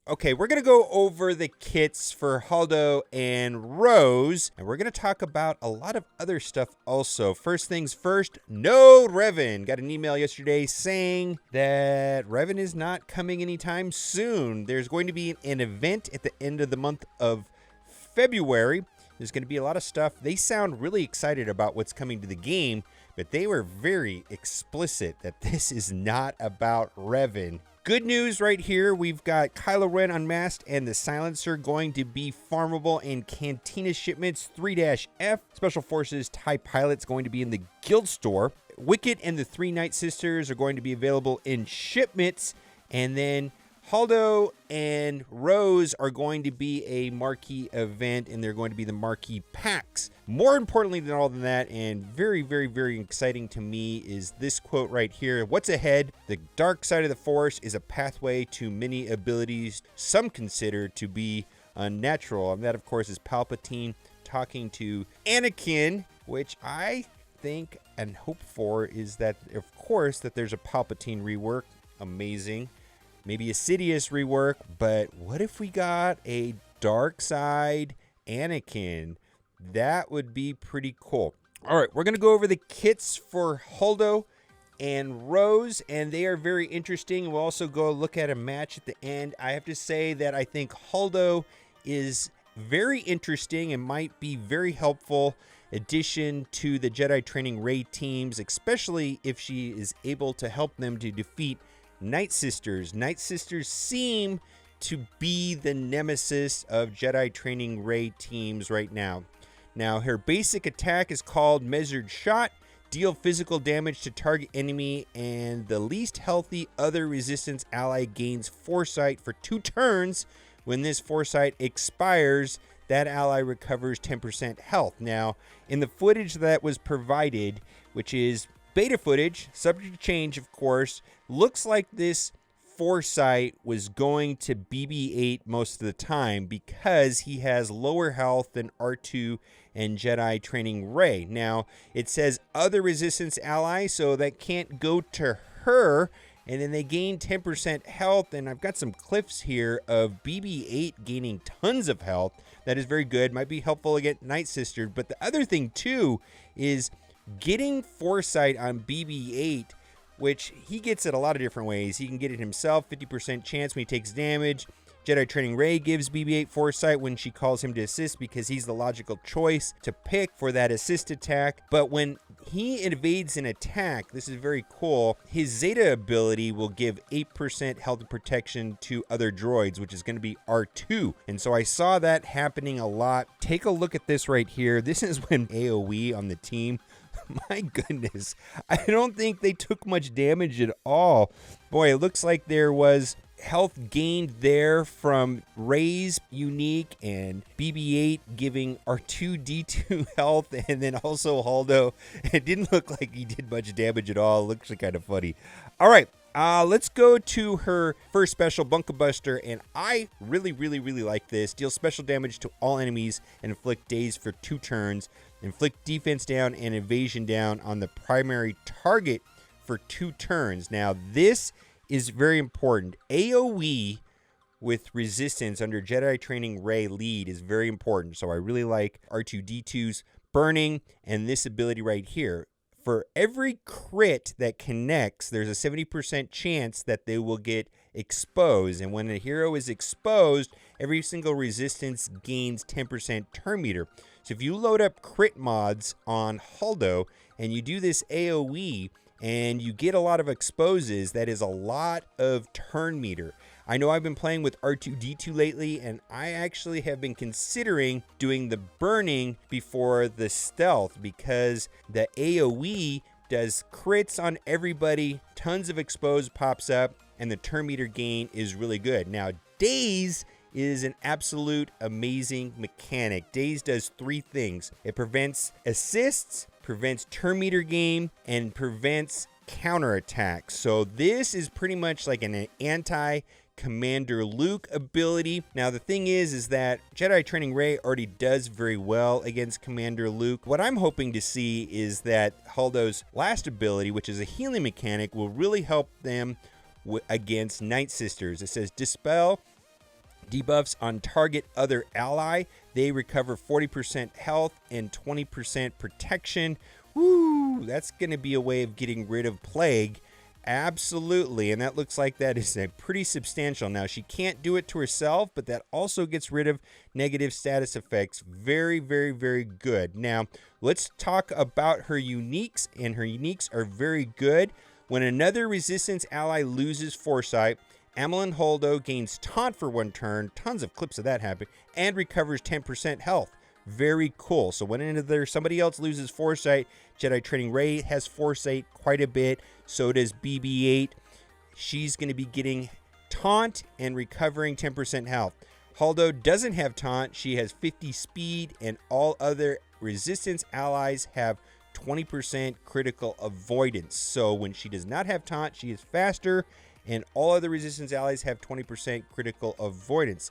Okay, we're going to go over the kits for Holdo and Rose, and we're going to talk about a lot of other stuff also. First things first, no Revan. Got an email yesterday saying that Revan is not coming anytime soon. There's going to be an event at the end of the month of February. There's going to be a lot of stuff. They sound really excited about what's coming to the game, but they were very explicit that this is not about Revan. Good news right here. We've got Kylo Ren Unmasked and the Silencer going to be farmable in Cantina shipments 3-F. Special Forces TIE Pilot's going to be in the Guild Store. Wicket and the 3 Night Sisters are going to be available in shipments. And then Holdo and Rose are going to be a marquee event, and they're going to be the marquee packs. More importantly than all of that, and very, very, very exciting to me, is this quote right here. What's ahead? The dark side of the Force is a pathway to many abilities some consider to be unnatural. And that, of course, is Palpatine talking to Anakin, which I think and hope for is that, of course, that there's a Palpatine rework. Amazing. Maybe a Sidious rework, but what if we got a dark side Anakin? That would be pretty cool. All right, we're going to go over the kits for Holdo and Rose, and they are very interesting. We'll also go look at a match at the end. I have to say that I think Holdo is very interesting and might be very helpful addition to the Jedi Training Raid teams, especially if she is able to help them to defeat Night Sisters. Night Sisters seem to be the nemesis of Jedi Training Raid teams right now. Now, her basic attack is called Measured Shot. Deal physical damage to target enemy, and the least healthy other resistance ally gains Foresight for 2 turns. When this Foresight expires, that ally recovers 10% health. Now, in the footage that was provided, which is beta footage, subject to change, of course, looks like this Foresight was going to BB-8 most of the time because he has lower health than R2 and Jedi Training Rey. Now, it says other resistance ally, so that can't go to her, and then they gain 10% health, and I've got some clips here of BB-8 gaining tons of health. That is very good, might be helpful against Night Sister, but the other thing, too, is getting Foresight on BB-8, which he gets it a lot of different ways. He can get it himself, 50% chance when he takes damage. Jedi Training Rey gives BB-8 Foresight when she calls him to assist because he's the logical choice to pick for that assist attack. But when he evades an attack, this is very cool, his Zeta ability will give 8% health and protection to other droids, which is going to be R2. And so I saw that happening a lot. Take a look at this right here. This is when AoE on the team. My goodness, I don't think they took much damage at all. Boy, it looks like there was health gained there from Rey's unique and BB-8 giving R2-D2 health, and then also Holdo. It didn't look like he did much damage at all. It looks kind of funny. All right. Let's go to her first special, Bunker Buster, and I really, really, really like this. Deal special damage to all enemies and inflict daze for 2 turns. Inflict defense down and evasion down on the primary target for 2 turns. Now, this is very important. AoE with resistance under Jedi Training Rey lead is very important. So I really like R2-D2's burning and this ability right here. For every crit that connects, there's a 70% chance that they will get exposed. And when a hero is exposed, every single resistance gains 10% turn meter. So if you load up crit mods on Holdo and you do this AoE and you get a lot of exposes, that is a lot of turn meter. I know I've been playing with R2-D2 lately, and I actually have been considering doing the burning before the stealth because the AoE does crits on everybody, tons of expose pops up, and the turn meter gain is really good. Now, Daze is an absolute amazing mechanic. Daze does 3 things. It prevents assists, prevents turn meter gain, and prevents counterattacks. So this is pretty much like an anti-Commander Luke ability. Now the thing is that Jedi Training Rey already does very well against Commander Luke. What I'm hoping to see is that Holdo's last ability, which is a healing mechanic, will really help them against Night Sisters. It says Dispel Debuffs on target other ally. They recover 40% health and 20% protection. Woo! That's going to be a way of getting rid of Plague. Absolutely, and that looks like that is a pretty substantial. Now, she can't do it to herself, but that also gets rid of negative status effects. Very, very, very good. Now, let's talk about her uniques, and her uniques are very good. When another resistance ally loses Foresight, Amilyn Holdo gains Taunt for 1 turn, tons of clips of that happen, and recovers 10% health. Very cool. So when somebody else loses Foresight, Jedi Training Ray has Foresight quite a bit. So does BB-8. She's going to be getting Taunt and recovering 10% health. Holdo doesn't have Taunt. She has 50 speed, and all other resistance allies have 20% critical avoidance. So when she does not have Taunt, she is faster, and all other resistance allies have 20% critical avoidance.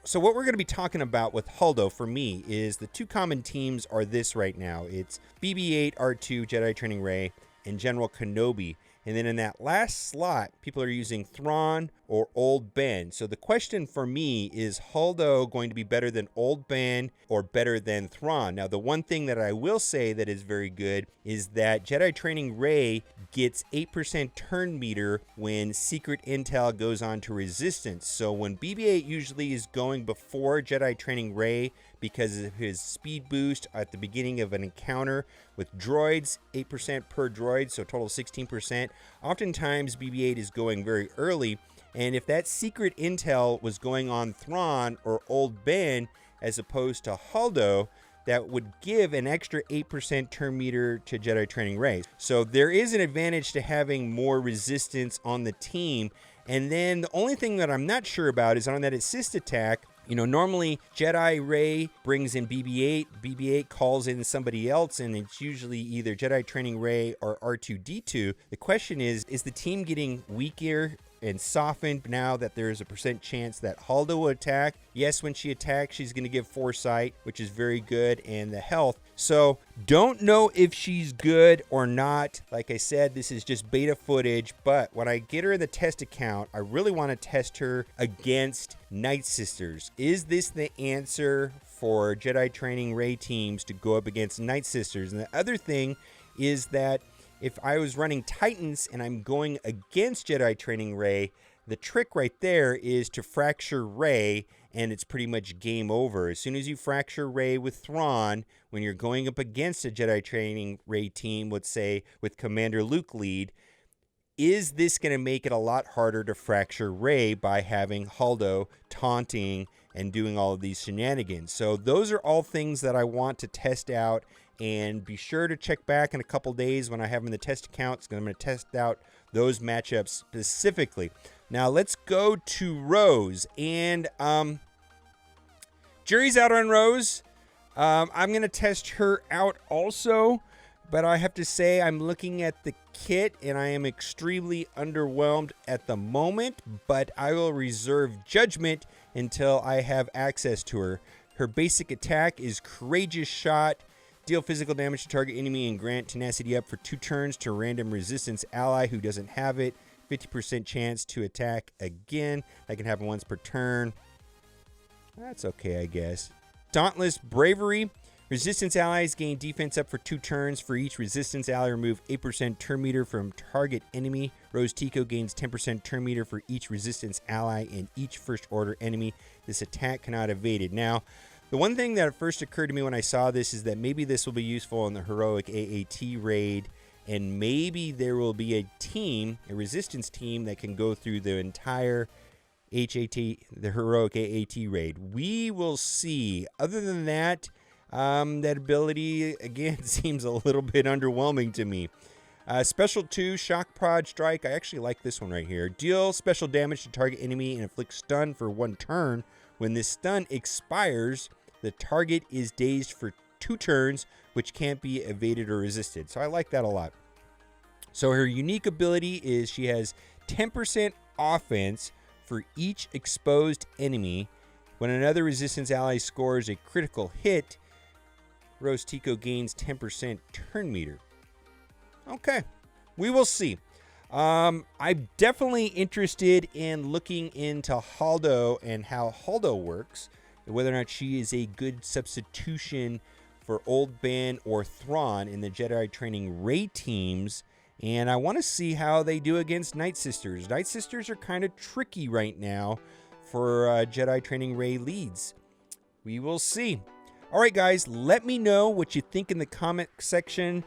So what we're going to be talking about with Holdo for me is the 2 common teams are this right now. It's BB-8, R2, Jedi Training Ray, and General Kenobi. And then in that last slot, people are using Thrawn or Old Ben. So the question for me is Holdo going to be better than Old Ben or better than Thrawn? Now, the one thing that I will say that is very good is that Jedi Training Ray gets 8% turn meter when Secret Intel goes on to Resistance. So when BB-8 usually is going before Jedi Training Ray because of his speed boost at the beginning of an encounter with droids, 8% per droid, so total 16%. Oftentimes BB-8 is going very early, and if that secret intel was going on Thrawn or Old Ben as opposed to Holdo, that would give an extra 8% turn meter to Jedi Training Ray. So there is an advantage to having more resistance on the team. And then the only thing that I'm not sure about is on that assist attack. You know, normally Jedi Ray brings in BB-8, BB-8 calls in somebody else, and it's usually either Jedi Training Ray or R2-D2. The question is the team getting weaker and softened now that there's a % chance that Holdo will attack? Yes, when she attacks, she's going to give Foresight, which is very good, and the health. So don't know if she's good or not. Like I said, this is just beta footage, but when I get her in the test account, I really want to test her against Night Sisters. Is this the answer for Jedi Training Ray teams to go up against Night Sisters? And the other thing is that if I was running Titans and I'm going against Jedi Training Ray, the trick right there is to fracture Ray, and it's pretty much game over. As soon as you fracture Ray with Thrawn, when you're going up against a Jedi Training Ray team, let's say with Commander Luke lead, is this going to make it a lot harder to fracture Ray by having Holdo taunting and doing all of these shenanigans? So those are all things that I want to test out. And be sure to check back in a couple days when I have them in the test accounts. I'm going to test out those matchups specifically. Now let's go to Rose. And jury's out on Rose. I'm going to test her out also. But I have to say I'm looking at the kit and I am extremely underwhelmed at the moment. But I will reserve judgment until I have access to her. Her basic attack is Courageous Shot. Deal physical damage to target enemy and grant tenacity up for 2 turns to a random resistance ally who doesn't have it. 50% chance to attack again. That can happen once per turn. That's okay, I guess. Dauntless Bravery. Resistance allies gain defense up for 2 turns. For each resistance ally, remove 8% turn meter from target enemy. Rose Tico gains 10% turn meter for each resistance ally and each first order enemy. This attack cannot evade it. Now, the one thing that first occurred to me when I saw this is that maybe this will be useful in the Heroic AAT raid, and maybe there will be a team, a resistance team, that can go through the entire the Heroic AAT raid. We will see. Other than that, that ability, again, seems a little bit underwhelming to me. Special 2, Shock Prod Strike. I actually like this one right here. Deal special damage to target enemy and inflict stun for 1 turn. When this stun expires, the target is dazed for 2 turns, which can't be evaded or resisted. So I like that a lot. So her unique ability is she has 10% offense for each exposed enemy. When another resistance ally scores a critical hit, Rose Tico gains 10% turn meter. Okay, we will see. I'm definitely interested in looking into Holdo and how Holdo works, and whether or not she is a good substitution for Old Ben or Thrawn in the Jedi Training Rey teams. And I want to see how they do against Night Sisters. Night Sisters are kind of tricky right now for Jedi Training Rey leads. We will see. All right, guys, let me know what you think in the comment section.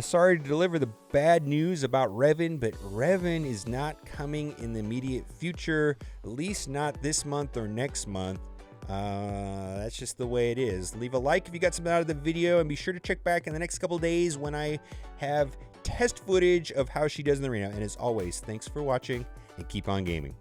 Sorry to deliver the bad news about Revan, but Revan is not coming in the immediate future, at least not this month or next month. That's just the way it is. Leave a like if you got something out of the video, and be sure to check back in the next couple days when I have test footage of how she does in the arena. And as always, thanks for watching, and keep on gaming.